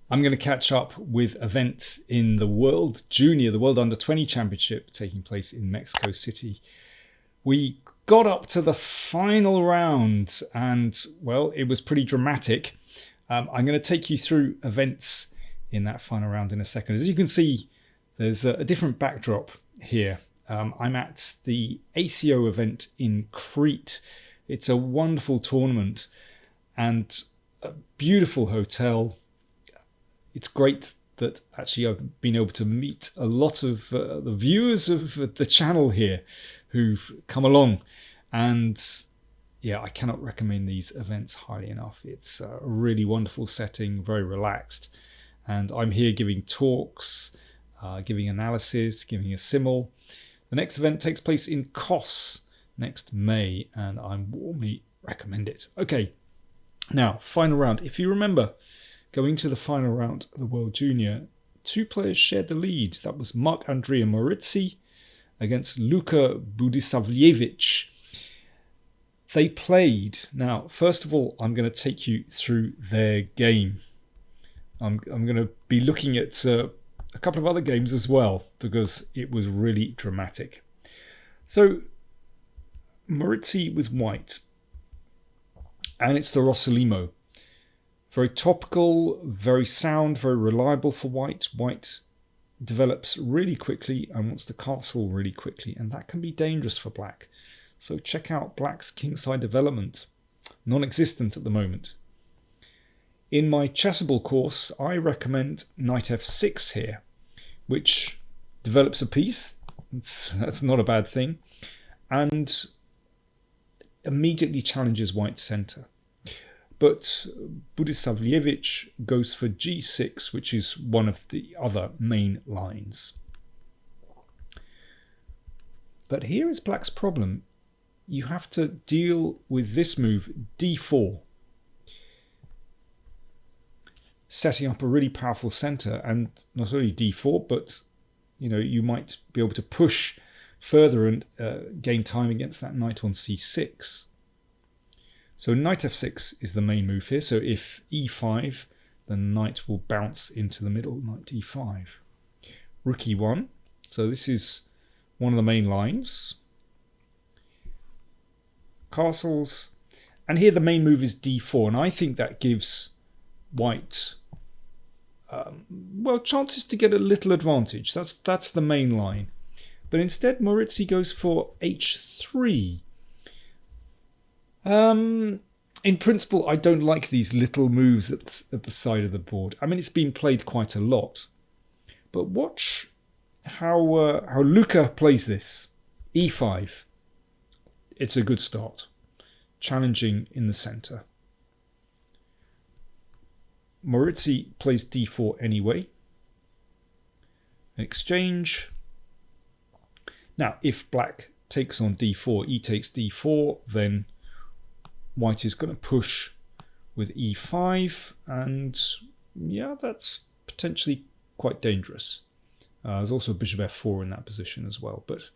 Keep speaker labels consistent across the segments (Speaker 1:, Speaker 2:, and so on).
Speaker 1: I'm going to catch up with events in the World Junior, the World Under 20 Championship taking place in Mexico City. We got up to the final round and, well, it was pretty dramatic. I'm going to take you through events in that final round in a second. As you can see, there's a different backdrop here. I'm at the ACO event in Crete. It's a wonderful tournament and a beautiful hotel. It's great that actually I've been able to meet a lot of the viewers of the channel here who've come along. And yeah, I cannot recommend these events highly enough. It's a really wonderful setting, very relaxed. And I'm here giving talks, giving analysis, giving a simul. The next event takes place in Kos next May, and I warmly recommend it. Okay, now, final round. If you remember, going to the final round of the World Junior, two players shared the lead. That was Marc-Andrea Morizzi against Luka Budisavljevic. They played. Now, first of all, I'm going to take you through their game. I'm going to be looking at a couple of other games as well because it was really dramatic. So, Morizzi with white. And it's the Rossolimo. Very topical, very sound, very reliable for white. White develops really quickly and wants to castle really quickly, and that can be dangerous for black. So check out black's kingside development. Non-existent at the moment. In my chessable course, I recommend knight f6 here, which develops a piece. That's not a bad thing. And immediately challenges white's centre. But Budisavljevic goes for g6, which is one of the other main lines. But here is black's problem. You have to deal with this move, d4. Setting up a really powerful centre, and not only d4, but you might be able to push further and gain time against that knight on c6. So knight f6 is the main move here. So if e5, then knight will bounce into the middle, knight d5. Rook e1. So this is one of the main lines. Castles. And here the main move is d4. And I think that gives white chances to get a little advantage. That's the main line. But instead Morizzi goes for h3. In principle, I don't like these little moves at the side of the board. I mean, it's been played quite a lot. But watch how Luka plays this. e5. It's a good start. Challenging in the centre. Morizzi plays d4 anyway. Exchange. Now, if black takes on d4, e takes d4, then white is going to push with e5, and yeah, that's potentially quite dangerous. There's also bishop f4 in that position as well, but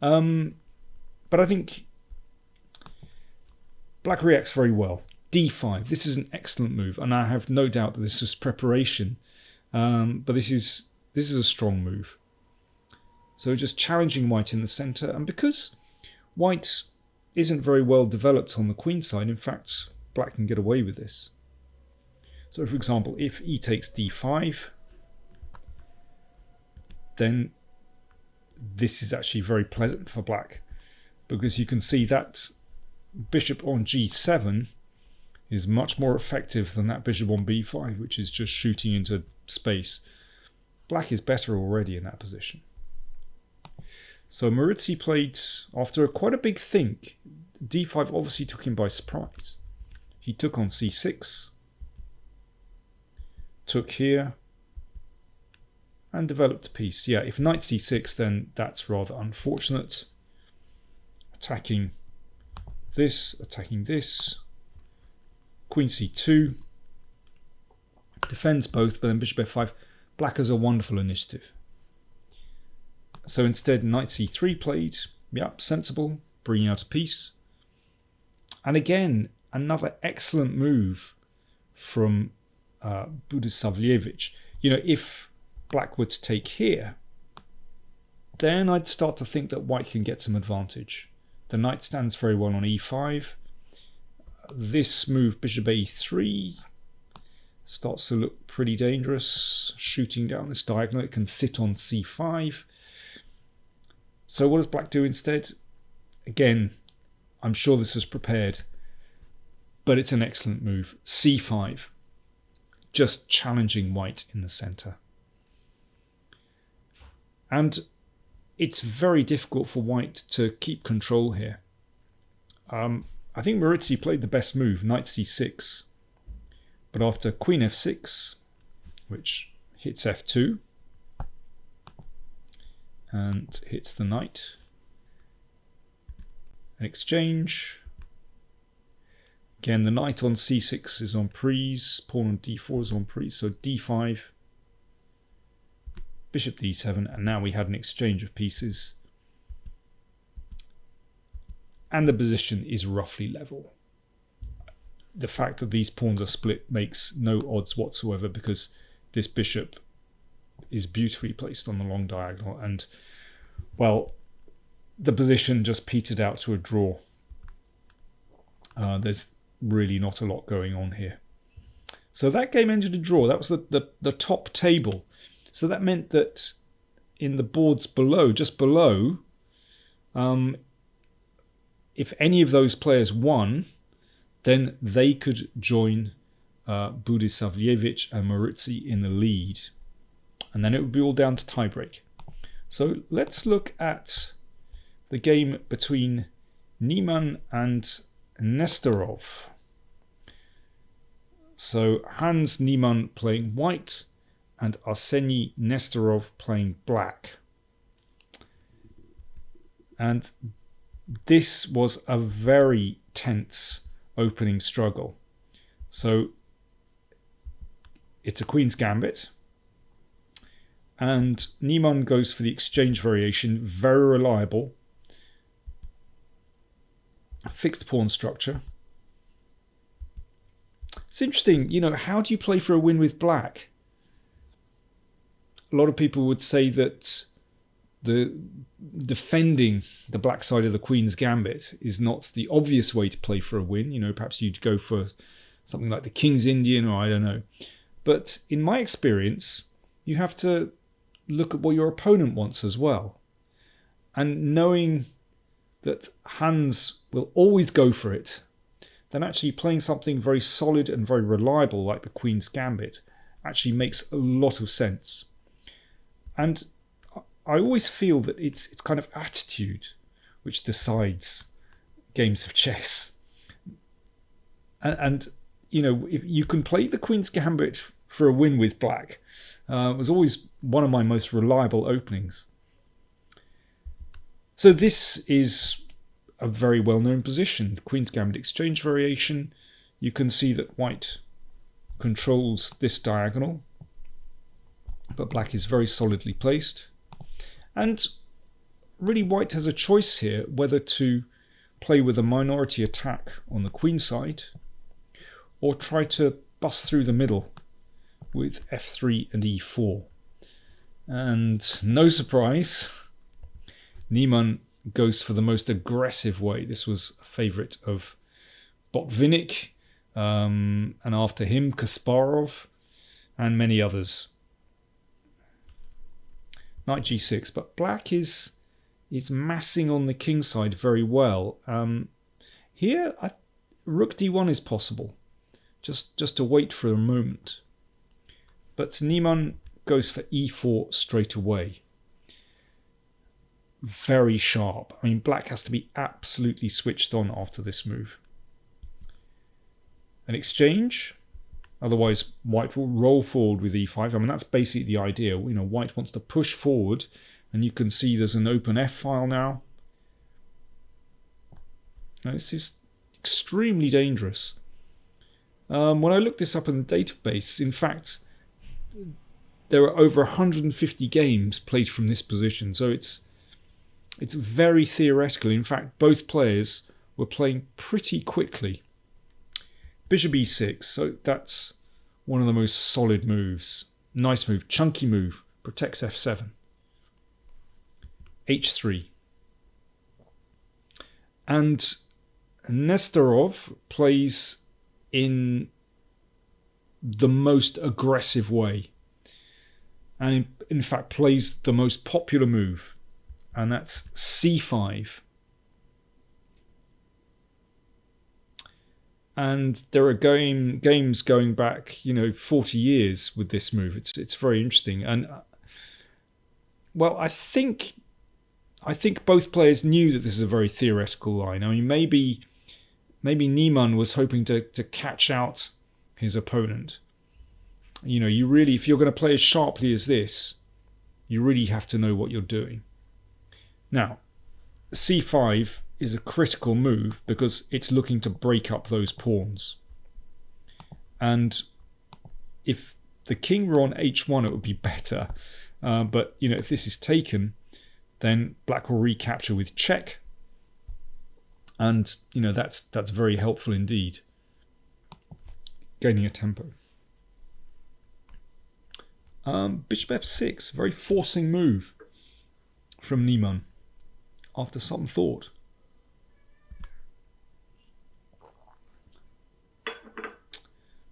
Speaker 1: I think black reacts very well. d5. This is an excellent move, and I have no doubt that this was preparation, but this is a strong move. So just challenging white in the centre, and because white isn't very well developed on the queen side, in fact, black can get away with this. So for example, if e takes d5, then this is actually very pleasant for black, because you can see that bishop on g7 is much more effective than that bishop on b5, which is just shooting into space. Black is better already in that position. So Morizzi played, after quite a big think, d5 obviously took him by surprise. He took on c6, took here, and developed a piece. Yeah, if knight c6, then that's rather unfortunate. Attacking this, queen c2, defends both, but then bishop f5. Black has a wonderful initiative. So instead, knight c3 played. Yeah, sensible, bringing out a piece. And again, another excellent move from Budisavljevic. If black were to take here, then I'd start to think that white can get some advantage. The knight stands very well on e5. This move, bishop a3, starts to look pretty dangerous. Shooting down this diagonal, it can sit on c5. So what does black do instead? Again, I'm sure this is prepared, but it's an excellent move. c5, just challenging white in the center. And it's very difficult for white to keep control here. I think Maurizi played the best move, knight c6. But after queen f6, which hits f2 and hits the knight, an exchange. Again, the knight on c6 is on prise, pawn on d4 is on prise, so d5, bishop d7, and now we had an exchange of pieces. And the position is roughly level. The fact that these pawns are split makes no odds whatsoever, because this bishop is beautifully placed on the long diagonal, and, well, the position just petered out to a draw. There's really not a lot going on here. So that game ended a draw. That was the top table. So that meant that in the boards below, just below, if any of those players won, then they could join Budisavljevic and Maurizi in the lead. And then it would be all down to tiebreak. So let's look at the game between Niemann and Nesterov. So Hans Niemann playing white and Arseny Nesterov playing black. And this was a very tense opening struggle. So it's a queen's gambit, and Niemann goes for the exchange variation, very reliable, fixed pawn structure. It's interesting, how do you play for a win with black? A lot of people would say that the defending the black side of the queen's gambit is not the obvious way to play for a win. Perhaps you'd go for something like the King's Indian, or I don't know. But in my experience, you have to look at what your opponent wants as well. And knowing that Hans will always go for it, then actually playing something very solid and very reliable like the queen's gambit actually makes a lot of sense. And I always feel that it's kind of attitude which decides games of chess. And if you can play the Queen's Gambit for a win with black, it was always one of my most reliable openings. So this is a very well-known position. Queen's Gambit exchange variation. You can see that white controls this diagonal, but black is very solidly placed. And really white has a choice here whether to play with a minority attack on the queen side or try to bust through the middle with f3 and e4. And no surprise, Niemann goes for the most aggressive way. This was a favourite of Botvinnik, and after him Kasparov and many others. Knight g6, but black is massing on the king side very well. Here, rook d1 is possible, just to wait for a moment. But Niemann goes for e4 straight away. Very sharp. I mean, black has to be absolutely switched on after this move. An exchange. Otherwise, white will roll forward with e5. I mean, that's basically the idea. White wants to push forward, and you can see there's an open f file now. Now this is extremely dangerous. When I looked this up in the database, in fact, there are over 150 games played from this position. So it's very theoretical. In fact, both players were playing pretty quickly. Bishop e6, so that's one of the most solid moves. Nice move, chunky move, protects f7. h3. And Nesterov plays in the most aggressive way, and in fact plays the most popular move, and that's c5. And there are games going back, 40 years with this move. It's very interesting, and well, I think both players knew that this is a very theoretical line. I mean, maybe Niemann was hoping to catch out his opponent. You really, if you're going to play as sharply as this, you really have to know what you're doing. Now, c5 is a critical move because it's looking to break up those pawns. And if the king were on h1, it would be better. But, if this is taken, then black will recapture with check. And, that's very helpful indeed. Gaining a tempo. Bishop f6, very forcing move from Niemann after some thought.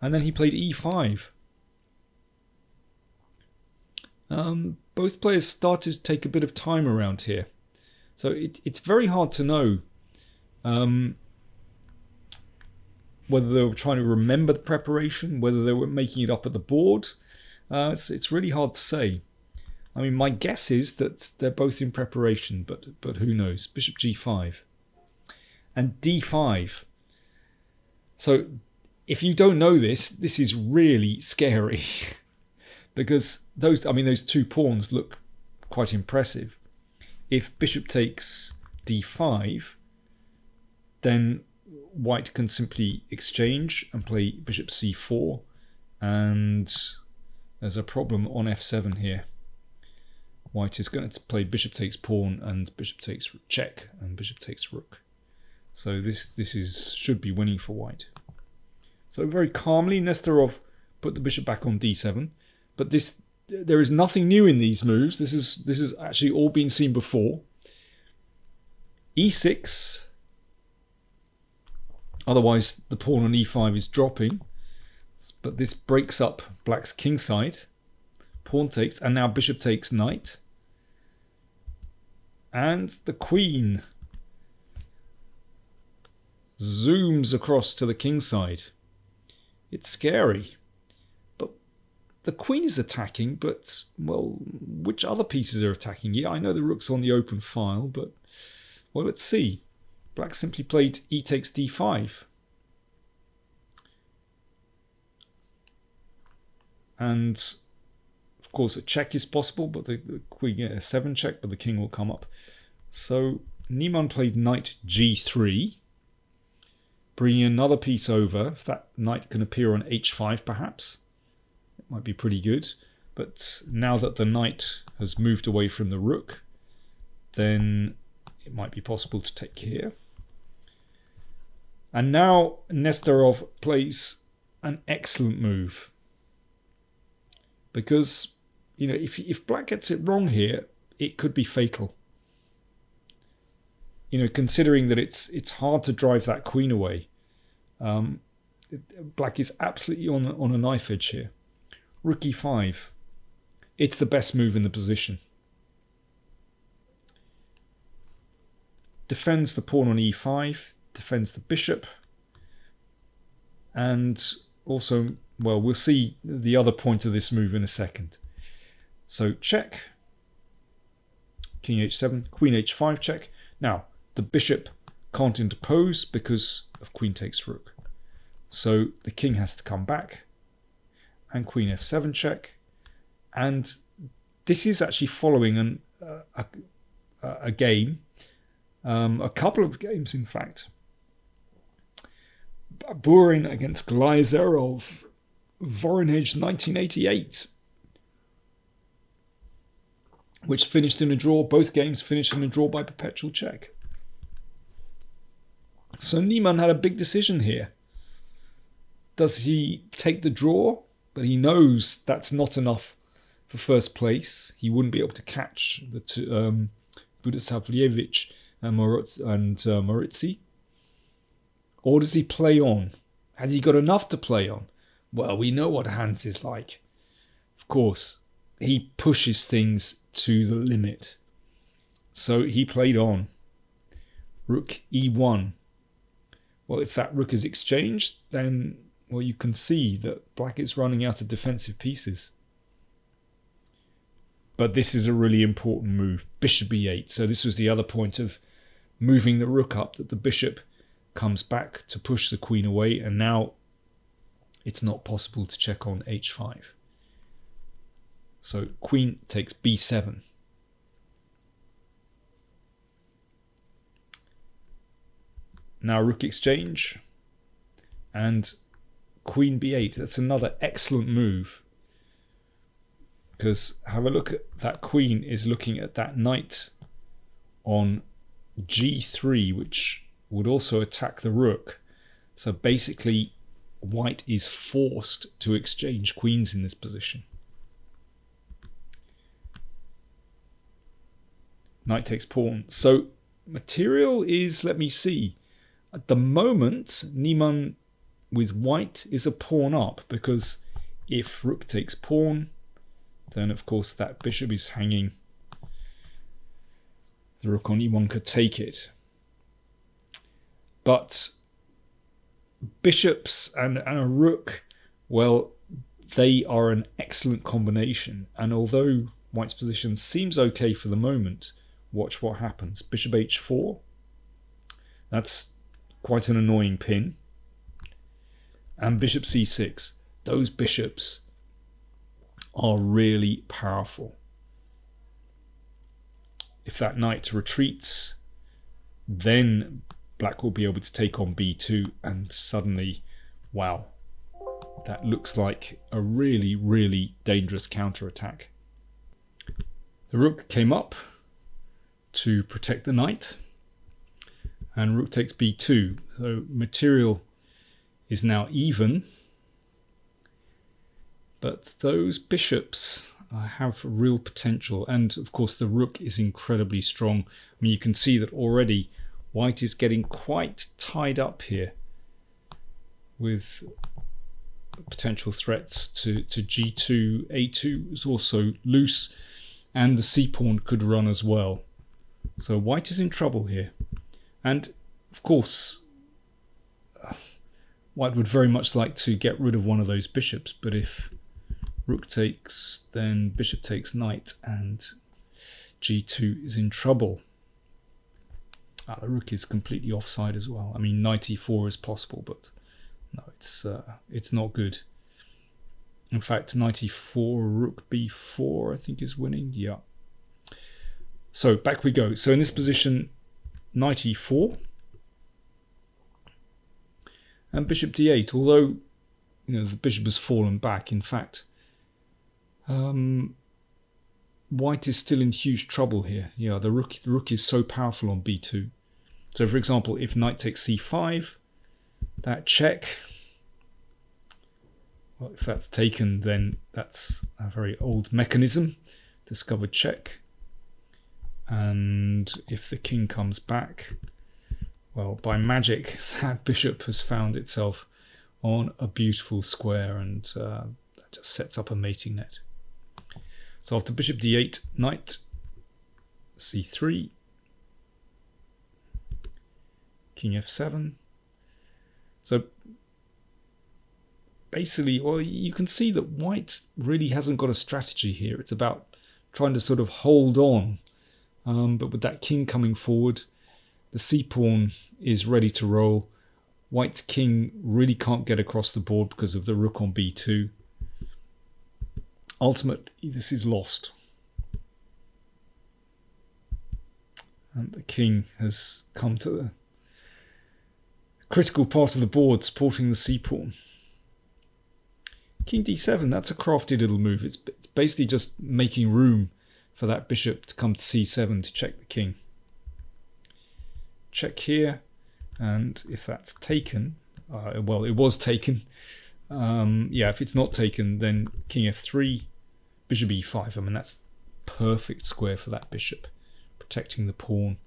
Speaker 1: And then he played e5. Both players started to take a bit of time around here. So it's very hard to know whether they were trying to remember the preparation, whether they were making it up at the board. It's really hard to say. I mean, my guess is that they're both in preparation, but who knows? Bishop g5 and d5. So if you don't know this, this is really scary because those two pawns look quite impressive. If bishop takes d5, then white can simply exchange and play bishop c4, and there's a problem on f7 here. White is going to play bishop takes pawn and bishop takes check and bishop takes rook. So this should be winning for white. So very calmly, Nesterov put the bishop back on d7, but there is nothing new in these moves. This is actually all been seen before. e6. Otherwise, the pawn on e5 is dropping, but this breaks up black's king side. Pawn takes, and now bishop takes knight, and the queen zooms across to the king side. It's scary, but the queen is attacking, but, well, which other pieces are attacking? Yeah, I know the rook's on the open file, but, well, let's see. Black simply played e takes d5. And, of course, a check is possible, but the queen get a 7 check, but the king will come up. So Niemann played knight g3, bringing another piece over. If that knight can appear on h5, perhaps, it might be pretty good. But now that the knight has moved away from the rook, then it might be possible to take here. And now Nesterov plays an excellent move. Because, if black gets it wrong here, it could be fatal. Considering that it's hard to drive that queen away. Black is absolutely on a knife edge here. Rook e5. It's the best move in the position. Defends the pawn on e5. Defends the bishop. And also, well, we'll see the other point of this move in a second. So check. King h7. Queen h5 check. Now, the bishop can't interpose because of queen takes rook. So the king has to come back. And queen f7 check. And this is actually following a game. A couple of games, in fact. Burin against Nesterov, Voronezh 1988, which finished in a draw. Both games finished in a draw by perpetual check. So Niemann had a big decision here. Does he take the draw but he knows that's not enough for first place. He wouldn't be able to catch the Budasavljevic and Moritzi. Or does he play on? Has he got enough to play on? Well, we know what Hans is like. Of course, he pushes things to the limit. So he played on. Rook e1. Well, if that rook is exchanged, then, well, you can see that black is running out of defensive pieces. But this is a really important move. Bishop e8. So this was the other point of moving the rook up, that the bishop comes back to push the queen away, and now it's not possible to check on h5. So queen takes b7. Now rook exchange and queen b8. That's another excellent move, because have a look at that queen is looking at that knight on g3, which would also attack the rook. So basically white is forced to exchange queens in this position. Knight takes pawn. So material is, let me see, at the moment Niemann with white is a pawn up, because if rook takes pawn, then of course that bishop is hanging. The rook on e1 could take it. But bishops and a rook, well, they are an excellent combination. And although white's position seems okay for the moment, watch what happens. Bishop h4. That's quite an annoying pin. And bishop c6. Those bishops are really powerful. If that knight retreats, then black will be able to take on b2, and suddenly, wow, that looks like a really, really dangerous counterattack. The rook came up to protect the knight, and rook takes b2. So material is now even, but those bishops have real potential, and of course the rook is incredibly strong. I mean, you can see that already white is getting quite tied up here with potential threats to g2. a2 is also loose, and the c-pawn could run as well. So white is in trouble here. And of course white would very much like to get rid of one of those bishops, but if rook takes, then bishop takes knight, and g2 is in trouble. The rook is completely offside as well. I mean, knight e4 is possible, but no, it's not good. In fact, knight e4, rook b4, I think is winning. Yeah. So back we go. So in this position, knight e4 and bishop d8. Although, you know, the bishop has fallen back. In fact, white is still in huge trouble here. Yeah, the rook is so powerful on b2. So for example, if knight takes c5, that check, well, if that's taken, then that's a very old mechanism, discovered check. And if the king comes back, well, by magic, that bishop has found itself on a beautiful square, and that just sets up a mating net. So after bishop d8, knight c3, king f7. So basically, well, you can see that white really hasn't got a strategy here. It's about trying to sort of hold on. But with that king coming forward, the c-pawn is ready to roll. White's king really can't get across the board because of the rook on b2. Ultimately, this is lost. And the king has come to the critical part of the board, supporting the c-pawn. King d7, that's a crafty little move. It's basically just making room for that bishop to come to c7 to check the king. Check here, and if that's taken, well, it was taken, Yeah, if it's not taken, then king f3, bishop e5. I mean, that's perfect square for that bishop, protecting the pawn.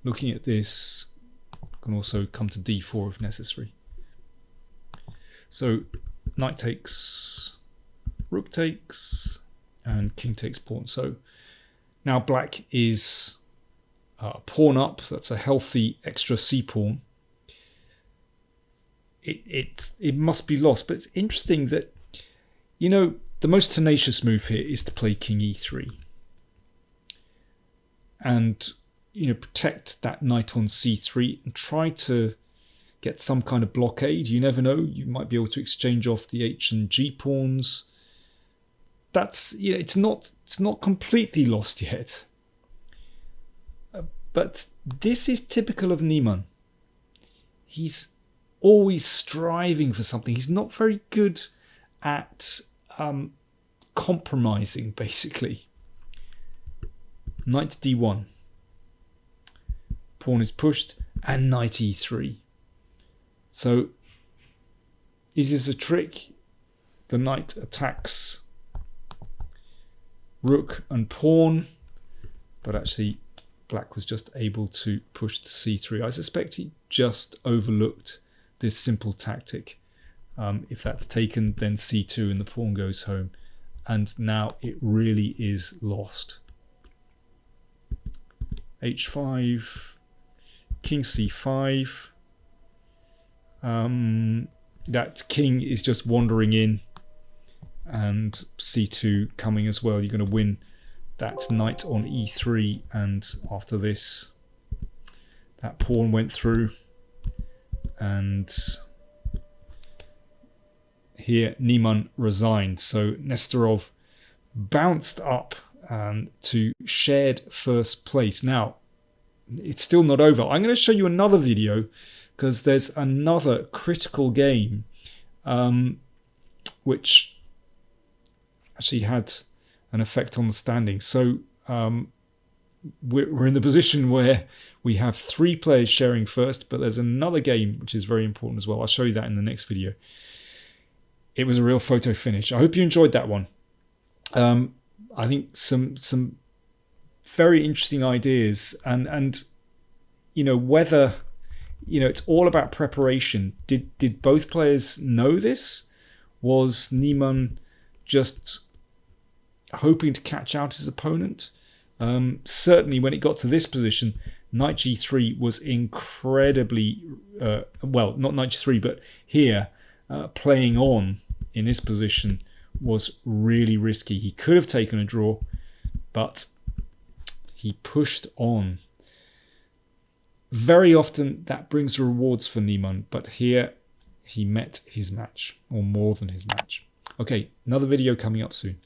Speaker 1: Looking at this, can also come to d4 if necessary. So knight takes, rook takes, and king takes pawn. So now black is pawn up. That's a healthy extra c pawn. It must be lost, but it's interesting that, you know, the most tenacious move here is to play king e3 and, you know, protect that knight on c3 and try to get some kind of blockade. You never know, you might be able to exchange off the h and g pawns. That's, you know, it's not completely lost yet. But this is typical of Niemann. He's always striving for something. He's not very good at compromising, basically. Knight d1. Pawn is pushed, and knight e3. So, is this a trick? The knight attacks rook and pawn, but actually black was just able to push to c3. I suspect he just overlooked this simple tactic. If that's taken, then c2 and the pawn goes home. And now it really is lost. h5, king c5. That king is just wandering in, and c2 coming as well. You're going to win that knight on e3, and after this, that pawn went through. And here Niemann resigned. So Nesterov bounced up to shared first place. Now, it's still not over. I'm going to show you another video because there's another critical game which actually had an effect on the standings. So we're in the position where we have 3 players sharing first, but there's another game which is very important as well. I'll show you that in the next video. It was a real photo finish. I hope you enjoyed that one. I think some very interesting ideas, and you know, whether, you know, it's all about preparation. Did both players know this? Was Niemann just hoping to catch out his opponent? Certainly when it got to this position, knight g3 was incredibly, well, not knight g3, but here, playing on in this position was really risky. He could have taken a draw, but he pushed on. Very often that brings rewards for Niemann, but here he met his match, or more than his match. Okay, another video coming up soon.